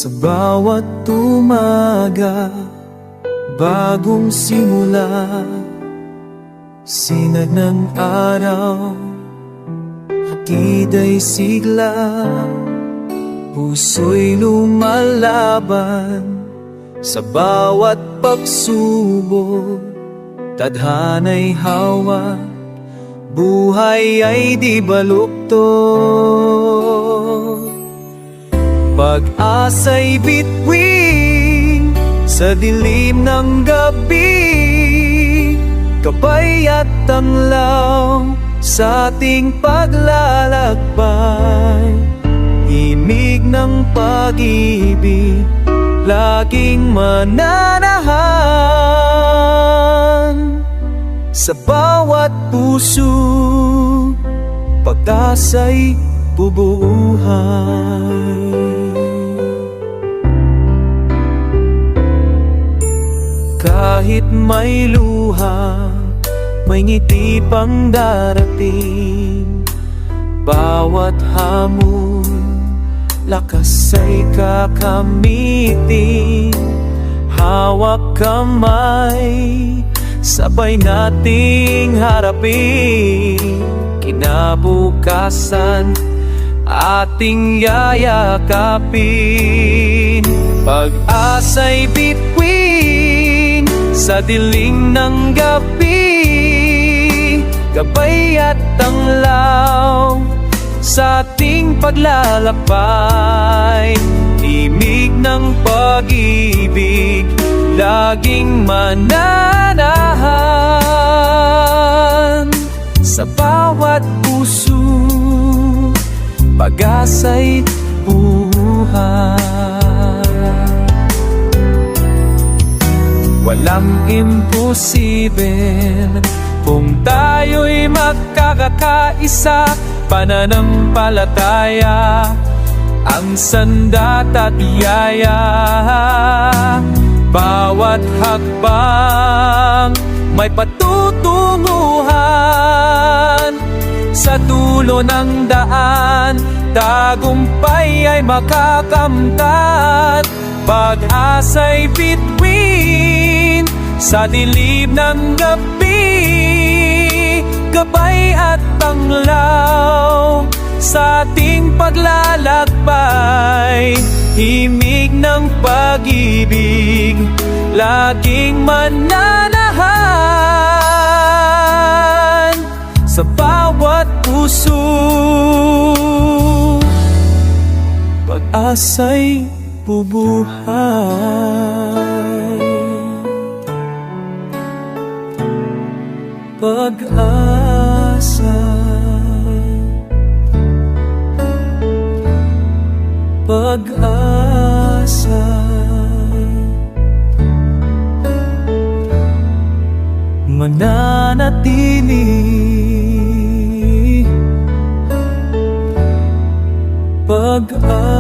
Sa bawat umaga, bagong simula, sinag ng araw, hatid ay sigla, puso'y lumalaban. Sa bawat pagsubok, tadhana'y hawak, buhay ay di baluktot. Pag-asa'y bituin sa dilim ng gabi, gabay at tanglaw sa ating paglalakbay. Himig ng pag-ibig, laging mananahan. Sa bawat puso, pag-asa'y bubuhay. Kahit may luha, may ngiti pang darating. Bawat hamon, lakas ay kakamitin. Hawak kamay, sabay nating harapin. Kinabukasan, ating yayakapin. Pag-asa'y bituin sa dilim ng gabi, gabay at tanglaw sa ating paglalakbay. Himig ng pag-ibig, laging mananahan. Sa bawat puso, pag-asa'y buhay. Walang imposible kung tayo'y magkakaisa. Pananampalataya ang sandat at biyaya. Bawat hakbang may patutunguhan. Sa dulo ng daan, tagumpay ay makakamtan. Pag-asa'y bituin sa dilim ng gabi, gabay at tanglaw sa ating paglalakbay. Himig ng pag-ibig, laging mananahan. Sa bawat puso, pag-asa'y bubuhay. Pag-asa, pag-asa, mananatili. Pag-asa.